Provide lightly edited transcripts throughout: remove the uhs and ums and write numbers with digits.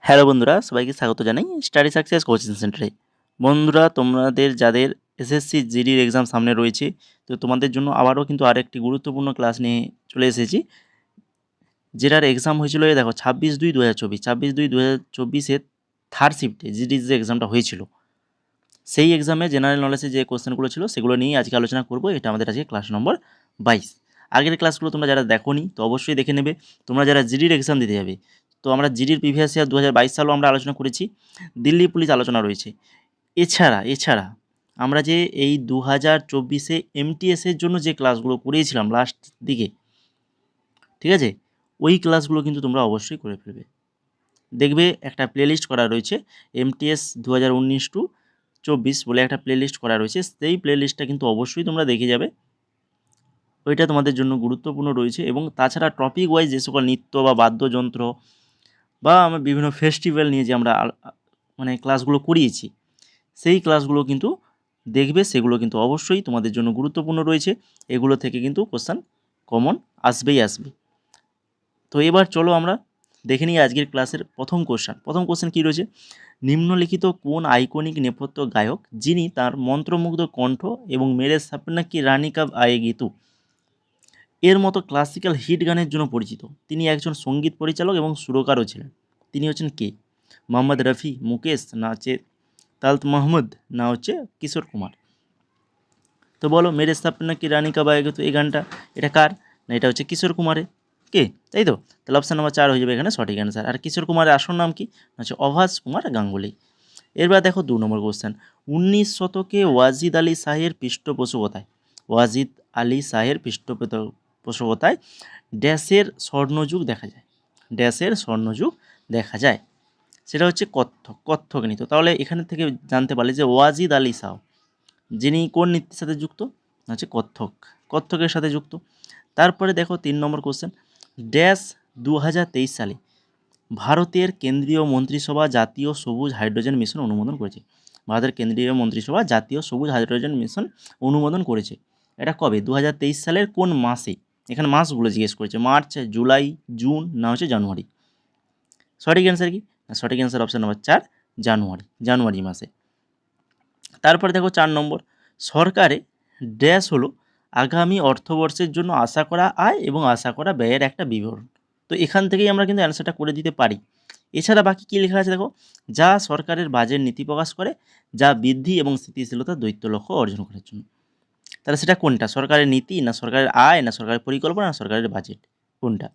Hello বন্ধুরা, সবাইকে স্বাগত জানাই স্টাডি সাকসেস কোচিং সেন্টারে। বন্ধুরা, তোমাদের যাদের এসএসসি জিডির এক্সাম সামনে রয়েছে, তো তোমাদের জন্য আবারও কিন্তু আরেকটি গুরুত্বপূর্ণ ক্লাস নিয়ে চলে এসেছি, যেটার এক্সাম হয়েছিল এই দেখো 26/2/2024, 26/2/2024 থার্ড শিফটে জিডির যে এক্সামটা হয়েছিল, সেই এক্সামে জেনারেল নলেজে যে কোশ্চেনগুলো ছিল সেগুলো নিয়েই আজকে আলোচনা করব। এটা আমাদের আজকে ক্লাস নম্বর 22। আগের ক্লাসগুলো তোমরা যারা দেখোনি তো অবশ্যই দেখে নেবে। তোমরা যারা জিডির এক্সাম দিতে যাবে, তো আমরা জিডির প্রিভিয়াস ইয়ার 2022 সালেও আমরা আলোচনা করেছি, দিল্লি পুলিশ আলোচনা রয়েছে। এছাড়া আমরা যে এই 2024-এ এমটিএসের জন্য যে ক্লাসগুলো করিয়েছিলাম লাস্ট দিকে, ঠিক আছে, ওই ক্লাসগুলো কিন্তু তোমরা অবশ্যই করে ফেলবে। দেখবে একটা প্লেলিস্ট করা রয়েছে, এমটিএস 2019-24 বলে একটা প্লেলিস্ট করা রয়েছে, সেই প্লেলিস্টটা কিন্তু অবশ্যই তোমরা দেখে যাবে। ওইটা তোমাদের জন্য গুরুত্বপূর্ণ রয়েছে। এবং তাছাড়া টপিক ওয়াইজ যে সকল নৃত্য বা বাদ্যযন্ত্র বা আমরা বিভিন্ন ফেস্টিভ্যাল নিয়ে যে আমরা মানে ক্লাসগুলো করিয়েছি, সেই ক্লাসগুলো কিন্তু দেখবে, সেগুলো কিন্তু অবশ্যই তোমাদের জন্য গুরুত্বপূর্ণ রয়েছে। এগুলো থেকে কিন্তু কোশ্চেন কমন আসবে। তো এবার চলো আমরা দেখে নিই আজকের ক্লাসের প্রথম কোশ্চেন কী রয়েছে। নিম্নলিখিত কোন আইকনিক নেপথ্য গায়ক যিনি তার মন্ত্রমুগ্ধ কণ্ঠ এবং মেরে সাপনা কি রানী কাব আয়েগি তু এর মতো ক্লাসিক্যাল হিট গানের জন্য পরিচিত? তিনি একজন সঙ্গীত পরিচালক এবং সুরকারও ছিলেন। তিনি হচ্ছেন কে? মোহাম্মদ রফি, মুকেশ, না হচ্ছে তালত মাহমুদ, না হচ্ছে কিশোর কুমার? তো বলো, মেরে সাপনা কি রানী কাব আয়েগি তু এই গানটা এটা কার? না, এটা হচ্ছে কিশোর কুমারের। কে? তাই তো? তাহলে অপশান নাম্বার 4 হয়ে যাবে এখানে সঠিক অ্যান্সার। আর কিশোর কুমারের আসল নাম কি? হচ্ছে অভাস কুমার গাঙ্গুলি। এরপর দেখো 2 নম্বর কোশ্চেন। 19 শতকে ওয়াজিদ আলী শাহের পৃষ্ঠপোষকতায় পৃষ্ঠপোষকতায় ড্যাশের স্বর্ণযুগ দেখা যায়। সেটা হচ্ছে কত্থক নৃত্য। তাহলে এখানে থেকে জানতে পারলে যে ওয়াজিদ আলী শাহ যিনি কোন নৃত্যের সাথে যুক্ত? হচ্ছে কত্থকের সাথে যুক্ত। তারপরে দেখো 3 নম্বর কোশ্চেন। ড্যাশ 2023 সালে ভারতের কেন্দ্রীয় মন্ত্রিসভা জাতীয় সবুজ হাইড্রোজেন মিশন অনুমোদন করেছে। ভারতের কেন্দ্রীয় মন্ত্রিসভা জাতীয় সবুজ হাইড্রোজেন মিশন অনুমোদন করেছে। এটা কবে? 2023 সালের কোন মাসে? এখানে মাসগুলো জিজ্ঞেস করেছে, মার্চ, জুলাই, জুন, না হচ্ছে জানুয়ারি। সঠিক অ্যান্সার কি? সঠিক অ্যান্সার অপশান নাম্বার 4, জানুয়ারি মাসে। তারপরে দেখো 4 নম্বর। সরকারে ড্যাশ হলো আগামী অর্থবর্ষের জন্য আশা করা আয় এবং আশা করা ব্যয়ের একটা বিবরণ। তো এখান থেকেই আমরা কিন্তু অ্যান্সারটা করে দিতে পারি। এছাড়া বাকি কী লেখা আছে দেখো, যা সরকারের বাজেট নীতি প্রকাশ করে, যা বৃদ্ধি এবং স্থিতিশীলতার দ্বৈত লক্ষ্য অর্জন করার জন্য। তাহলে সেটা কোনটা? সরকারের নীতি, না সরকারের আয়, না সরকারের পরিকল্পনা, না সরকারের বাজেট? কোনটা?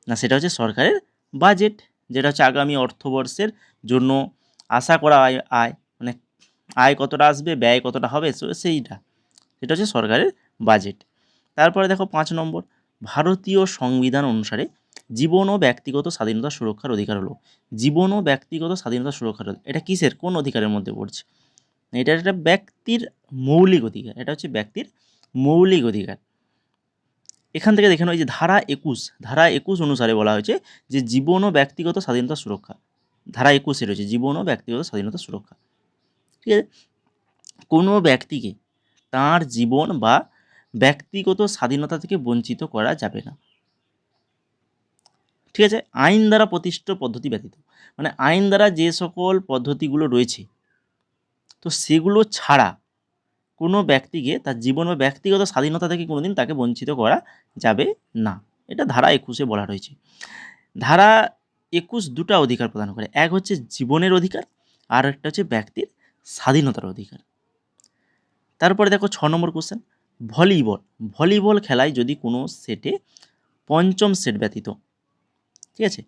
না, সেটা হচ্ছে সরকারের বাজেট, যেটা হচ্ছে আগামী অর্থবর্ষের জন্য আশা করা আয় মানে আয় কতটা আসবে, ব্যয় কতটা হবে, সেটা হচ্ছে সরকারের বাজেট। তারপরে দেখো 5 নম্বর। ভারতীয় সংবিধান অনুসারে জীবন ও ব্যক্তিগত স্বাধীনতা সুরক্ষার অধিকার হলো। জীবন ও ব্যক্তিগত স্বাধীনতা সুরক্ষার এটা কিসের, কোন অধিকারের মধ্যে পড়ছে? এটা একটা ব্যক্তির মৌলিক অধিকার। এটা হচ্ছে ব্যক্তির মৌলিক অধিকার। এখান থেকে দেখে নাও, এই যে ধারা 21 অনুসারে বলা হয়েছে যে জীবন ও ব্যক্তিগত স্বাধীনতা সুরক্ষা। ধারা 21-এ রয়েছে জীবন ও ব্যক্তিগত স্বাধীনতা সুরক্ষা। ঠিক আছে? কোনো ব্যক্তিকে তার জীবন বা ব্যক্তিগত স্বাধীনতা থেকে বঞ্চিত করা যাবে না। ঠিক আছে? আইন দ্বারা প্রতিষ্ঠিত পদ্ধতি ব্যতীত, মানে আইন দ্বারা যে সকল পদ্ধতিগুলো রয়েছে, তো সেগুলো ছাড়া কোনো ব্যক্তিকে তার জীবন বা ব্যক্তিগত স্বাধীনতা থেকে কোনোদিন তাকে বঞ্চিত করা যাবে না। এটা ধারা 21-এ বলা রয়েছে। ধারা 21 দুটা অধিকার প্রদান করে, এক হচ্ছে জীবনের অধিকার, আর একটা হচ্ছে ব্যক্তির স্বাধীনতার অধিকার। তারপরে দেখো 6 নম্বর কোশ্চেন। ভলিবল খেলায় যদি কোনো সেটে পঞ্চম সেট ব্যতীত, ঠিক আছে,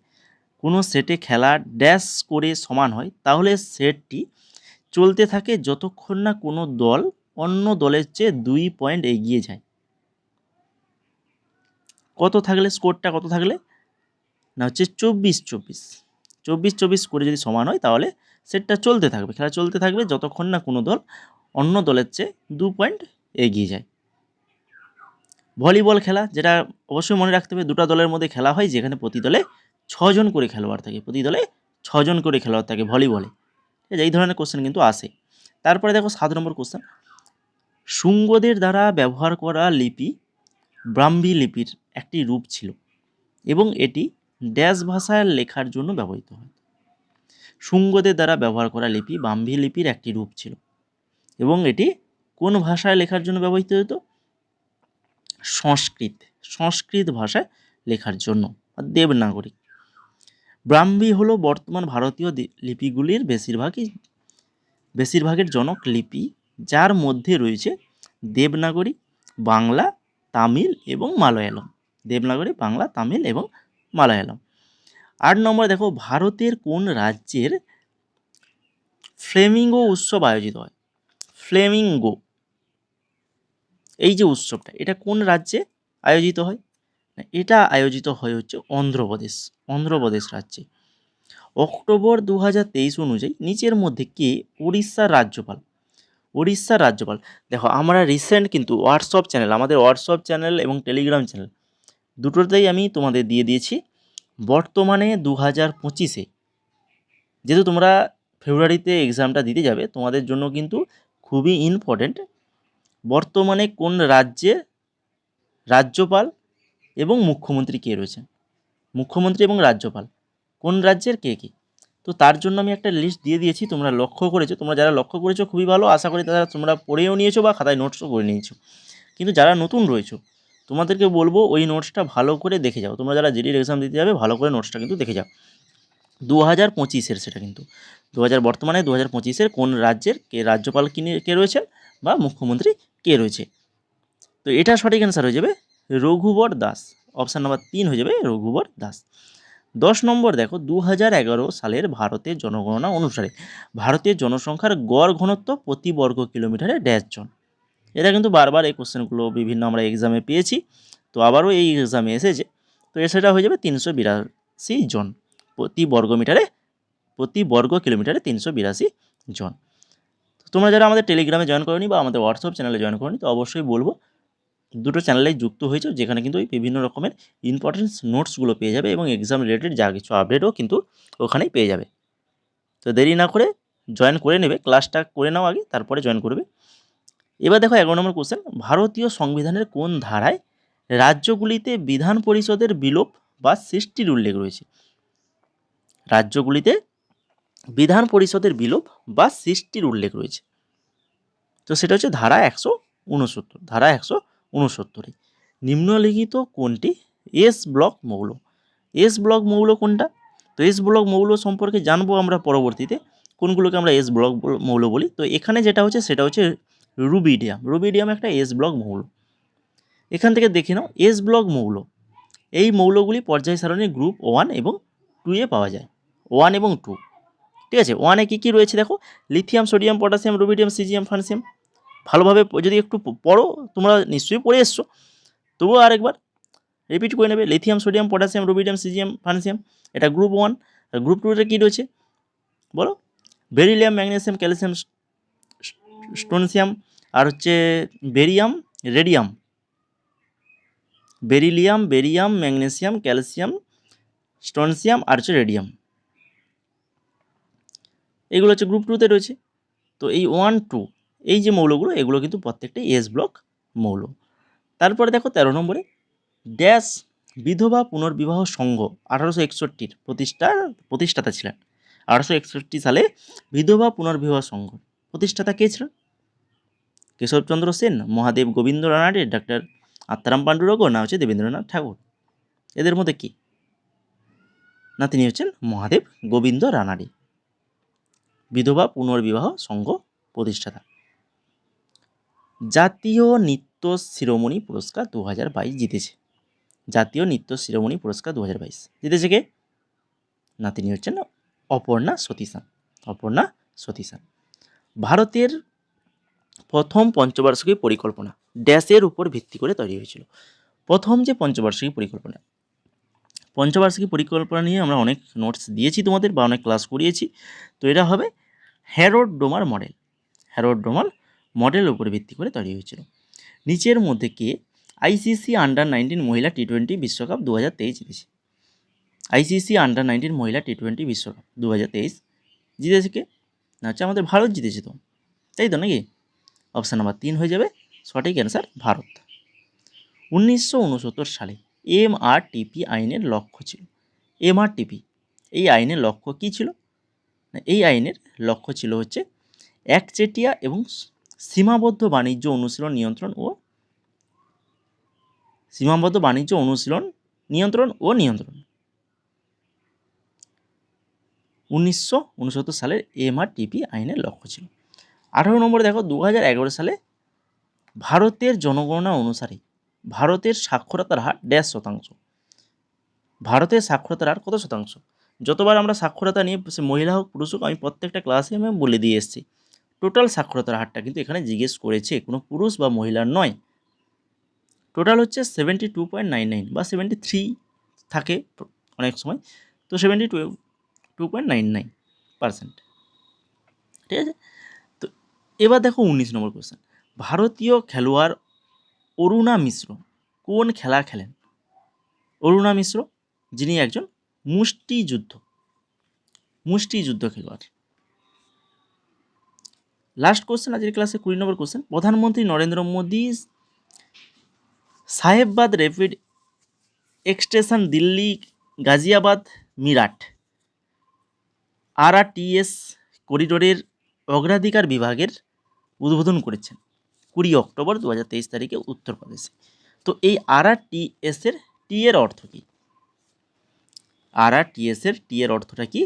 কোনো সেটে খেলা ড্যাশ করে সমান হয়, তাহলে সেটটি চলতে থাকে যতক্ষণ না কোনো দল অন্য দলের চেয়ে 2 পয়েন্ট এগিয়ে যায়। কত থাকলে, স্কোরটা কত থাকলে? না হচ্ছে 24-24 করে যদি সমান হয়, তাহলে সেটটা খেলা চলতে থাকবে যতক্ষণ না কোনো দল অন্য দলের চেয়ে 2 পয়েন্ট এগিয়ে যায়। ভলিবল খেলা, যেটা অবশ্যই মনে রাখতে হবে, দুটো দলের মধ্যে খেলা হয়, যেখানে প্রতি দলে 6 জন করে খেলোয়াড় থাকে ভলিবলে। এই ধরনের কোশ্চেন কিন্তু আসে। তারপরে দেখো 7 নম্বর কোশ্চেন। শুঙ্গদের দ্বারা ব্যবহার করা লিপি ব্রাহ্মী লিপির একটি রূপ ছিল এবং এটি ড্যাশ ভাষায় লেখার জন্য ব্যবহৃত হয়। শুঙ্গদের দ্বারা ব্যবহার করা লিপি ব্রাহ্মী লিপির একটি রূপ ছিল এবং এটি কোন ভাষায় লেখার জন্য ব্যবহৃত হতো? সংস্কৃত ভাষায় লেখার জন্য, দেবনাগরী। ব্রাহ্মী হলো বর্তমান ভারতীয় লিপিগুলির বেশিরভাগের জনক লিপি, যার মধ্যে রয়েছে দেবনাগরী, বাংলা, তামিল এবং মালয়ালম। দেবনাগরী, বাংলা, তামিল এবং মালয়ালম। 8 নম্বর দেখো, ভারতের কোন রাজ্যের ফ্লেমিঙ্গো উৎসব আয়োজিত হয়? ফ্লেমিঙ্গো, এই যে উৎসবটা, এটা কোন রাজ্যে আয়োজিত হয়? এটা আয়োজিত হয় হচ্ছে অন্ধ্রপ্রদেশ রাজ্যে। অক্টোবর 2023 অনুযায়ী নিচের মধ্যে কে উড়িষ্যার রাজ্যপাল? দেখো, আমরা রিসেন্ট কিন্তু আমাদের হোয়াটসঅ্যাপ চ্যানেল এবং টেলিগ্রাম চ্যানেল দুটোতেই আমি তোমাদের দিয়ে দিয়েছি। বর্তমানে 2025-এ, যেহেতু তোমরা ফেব্রুয়ারিতে এক্সামটা দিতে যাবে, তোমাদের জন্য কিন্তু খুবই ইম্পর্টেন্ট, বর্তমানে কোন রাজ্যের রাজ্যপাল এবং মুখ্যমন্ত্রী কে রয়েছে? মুখ্যমন্ত্রী এবং রাজ্যপাল কোন রাজ্যের কে কে? তো তার জন্য আমি একটা লিস্ট দিয়ে দিয়েছি, তোমরা যারা লক্ষ্য করেছো খুবই ভালো, আশা করি তোমরা পড়েও নিয়েছো বা খাতায় নোটসও করে নিয়েছো। কিন্তু যারা নতুন রয়েছো, তোমাদেরকে বলবো ওই নোটসটা ভালো করে দেখে যাও। তোমরা যারা জিডির এক্সাম দিতে যাবে, ভালো করে নোটসটা কিন্তু দেখে যাও। 2025-এর সেটা কিন্তু বর্তমানে 2025-এর কোন রাজ্যের রাজ্যপাল কে রয়েছেন বা মুখ্যমন্ত্রী কে রয়েছে? তো এটা সঠিক অ্যান্সার হয়ে যাবে রঘুবর দাস। অপশান নাম্বার 3 হয়ে যাবে রঘুবর দাস। 10 নম্বর দেখো, 2011 সালের ভারতের জনগণনা অনুসারে ভারতের জনসংখ্যার গড় ঘনত্ব প্রতি বর্গ কিলোমিটারে জন। এটা কিন্তু বারবার এই কোশ্চেনগুলো বিভিন্ন আমরা এক্সামে পেয়েছি, তো আবারও এই এক্সামে এসেছে। তো সেটা হয়ে যাবে 382 জন প্রতি বর্গ কিলোমিটারে 382 জন। তোমরা যারা আমাদের টেলিগ্রামে জয়েন করোনি বা আমাদের হোয়াটসঅ্যাপ চ্যানেলে জয়েন করোনি, তো অবশ্যই বলবো দুটো চ্যানেলেই যুক্ত হয়েছে, যেখানে কিন্তু ওই বিভিন্ন রকমের ইম্পর্টেন্স নোটসগুলো পেয়ে যাবে এবং এক্সাম রিলেটেড যা কিছু আপডেটও কিন্তু ওখানেই পেয়ে যাবে। তো দেরি না করে জয়েন করে নেবে, ক্লাসটা করে নাও আগে, তারপরে জয়েন করবে। এবার দেখো 11 নম্বর কোশ্চেন, ভারতীয় সংবিধানের কোন ধারায় রাজ্যগুলিতে বিধান পরিষদের বিলোপ বা সৃষ্টির উল্লেখ রয়েছে? রাজ্যগুলিতে বিধান পরিষদের বিলোপ বা সৃষ্টির উল্লেখ রয়েছে, তো সেটা হচ্ছে ধারা 169। নিম্নলিখিত কোনটি এস ব্লক মৌল? কোনটা? তো এস ব্লক মৌল সম্পর্কে জানবো আমরা পরবর্তীতে, কোনগুলোকে আমরা এস ব্লক মৌল বলি। তো এখানে যেটা হচ্ছে সেটা হচ্ছে রুবিডিয়াম একটা এস ব্লক মৌল। এখান থেকে দেখে নাও, এস ব্লক মৌল, এই মৌলগুলি পর্যায় সারণী গ্রুপ 1 এবং 2-এ পাওয়া যায়। 1 এবং 2, ঠিক আছে। 1-এ কী রয়েছে দেখো, lithium, sodium, potassium, rubidium, caesium, francium. ভালোভাবে যদি একটু পড়ো, তোমরা নিশ্চয়ই পড়ে এসছো, তবুও আরেকবার রিপিট করে নেবে। Lithium, sodium, potassium, rubidium, caesium, francium, এটা গ্রুপ 1। আর গ্রুপ 2-তে কী রয়েছে বলো? বেরিলিয়াম, ম্যাগনেসিয়াম, ক্যালসিয়াম, স্টোনসিয়াম, আর হচ্ছে রেডিয়াম। বেরিয়াম, ম্যাগনেসিয়াম, ক্যালসিয়াম, স্টোনসিয়াম আর হচ্ছে রেডিয়াম, এগুলো হচ্ছে গ্রুপ 2-তে রয়েছে। তো এই 1, 2 এই যে মৌলগুলো, এগুলো কিন্তু প্রত্যেকটাই এস ব্লক মৌল। তারপরে দেখো 13 নম্বরে, ড্যাশ বিধবা পুনর্বিবাহ সংঘ 1861-র প্রতিষ্ঠাতা ছিলেন। 1861 সালে বিধবা পুনর্বিবাহ সংঘ প্রতিষ্ঠাতা কে ছিলেন? কেশবচন্দ্র সেন, মহাদেব গোবিন্দ রানাডে, ডাক্তার আত্মারাম পাণ্ডুরঙ্গ, না হচ্ছে দেবেন্দ্রনাথ ঠাকুর? এদের মধ্যে কি না, তিনি হচ্ছেন মহাদেব গোবিন্দ রানাডে, বিধবা পুনর্বিবাহ সংঘ প্রতিষ্ঠাতা। জাতীয় নৃত্য শিরোমণি পুরস্কার 2022 জিতেছে। জাতীয় নৃত্য শিরোমণি পুরস্কার 2022 জিতেছে কে না, তিনি হচ্ছেন অপর্ণা সতীশান। ভারতের প্রথম পঞ্চবার্ষিকী পরিকল্পনা ড্যাশের উপর ভিত্তি করে তৈরি হয়েছিল? প্রথম যে পঞ্চবার্ষিকী পরিকল্পনা নিয়ে আমরা অনেক নোটস দিয়েছি তোমাদের বা অনেক ক্লাস করিয়েছি। তো এটা হবে হ্যারোড ডোমার মডেলের উপর ভিত্তি করে তৈরি হয়েছিল। নিচের মধ্যে কে আইসিসি আন্ডার-19 মহিলা টি-20 বিশ্বকাপ 2023 জিতেছে? আইসিসি আন্ডার-19 মহিলা টি-20 বিশ্বকাপ 2023 জিতেছে কে না, হচ্ছে আমাদের ভারত জিতেছে, তো তাই তো নাকি? অপশান নাম্বার 3 হয়ে যাবে সঠিক অ্যান্সার, ভারত। 1969 সালে এমআরটিপি আইনের লক্ষ্য ছিল। এই আইনের লক্ষ্য কী ছিল? এই আইনের লক্ষ্য ছিল হচ্ছে একচেটিয়া এবং সীমাবদ্ধ বাণিজ্য অনুশীলন নিয়ন্ত্রণ ও নিয়ন্ত্রণ 1969 সালের এমআরটিপি আইনের লক্ষ্য ছিল। 18 নম্বরে দেখো 2011 সালে ভারতের জনগণনা অনুসারে ভারতের সাক্ষরতার হার %। ভারতের সাক্ষরতার হার কত শতাংশ? যতবার আমরা সাক্ষরতা নিয়ে সে মহিলা হোক পুরুষ হোক আমি প্রত্যেকটা ক্লাসে আমি বলে দিয়ে এসেছি। টোটাল সাক্ষরতার হারটা কিন্তু এখানে জিজ্ঞেস করেছে, কোনো পুরুষ বা মহিলার নয়। টোটাল হচ্ছে 72.99 বা 73 থাকে অনেক সময়, তো 72.99%। ঠিক আছে, তো এবার দেখো 19 নম্বর কোয়েশ্চেন। ভারতীয় খেলোয়াড় অরুণা মিশ্র কোন খেলা খেলেন? অরুণা মিশ্র যিনি একজন মুষ্টিযুদ্ধ খেলোয়াড়। লাস্ট কোশ্চেন আজকের ক্লাসে 20 নম্বর কোশ্চেন। প্রধানমন্ত্রী Narendra Modi Sahibabad rapid extension Delhi Ghaziabad Meerut RRTS করিডোরের অগ্রাধিকার বিভাগের উদ্বোধন করেছেন 20 অক্টোবর 2023 তারিখে উত্তরপ্রদেশে। তো এই RRTS এর টি এর অর্থ কী? RRTS এর টি এর অর্থটা কি?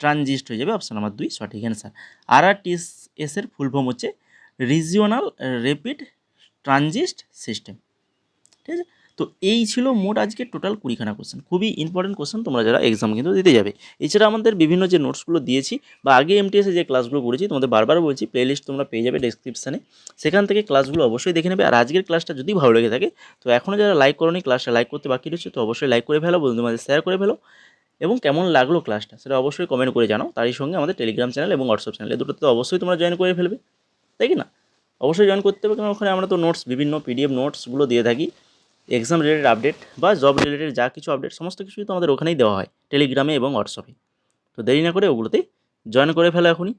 ট্রানজিস্ট হয়ে যাবে অপশান নাম্বার 2 সঠিক অ্যান্সার। RRTS এর ফুল ফর্ম হচ্ছে রিজিওনাল র্যাপিড ট্রানজিস্ট সিস্টেম। ঠিক আছে, তো এই ছিল মোট আজকে টোটাল 20খানা কোশ্চেন, খুবই ইম্পর্টেন্ট কোশ্চেন তোমরা যারা এক্সাম কিন্তু দিতে যাবে। এছাড়া আমাদের বিভিন্ন যে নোটসগুলো দিয়েছি বা আগে এমটিএসে যে ক্লাসগুলো করেছি তোমাদের বারবার বলছি প্লেলিস্ট তোমরা পেয়ে যাবে ডেসক্রিপশানে, সেখান থেকে ক্লাসগুলো অবশ্যই দেখে নেবে। আর আজকের ক্লাসটা যদি ভালো লেগে থাকে তো এখনও যারা লাইক করোনি ক্লাসটা লাইক করতে বাকি রয়েছে, তো অবশ্যই লাইক করে ফেলো, বন্ধুদের মাঝে শেয়ার করে ফেলো, এবং কেমন লাগলো ক্লাসটা সেটা অবশ্যই কমেন্ট করে জানাও। তারই সঙ্গে আমাদের টেলিগ্রাম চ্যানেল এবং হোয়াটসঅ্যাপ চ্যানেল দুটোতে তো অবশ্যই তোমরা জয়েন করে ফেলবে, তাই কি না? অবশ্যই জয়েন করতে হবে, কারণ ওখানে আমরা তো নোটস বিভিন্ন PDF নোটসগুলো দিয়ে থাকি, এক্সাম রিলেটেড আপডেট বা জব রিলেটেড যা কিছু আপডেট সমস্ত কিছুই তো আমাদের ওখানেই দেওয়া হয় টেলিগ্রামে এবং হোয়াটসঅ্যাপে। তো দেরি না করে ওগুলোতে জয়েন করে ফেলো এখনই।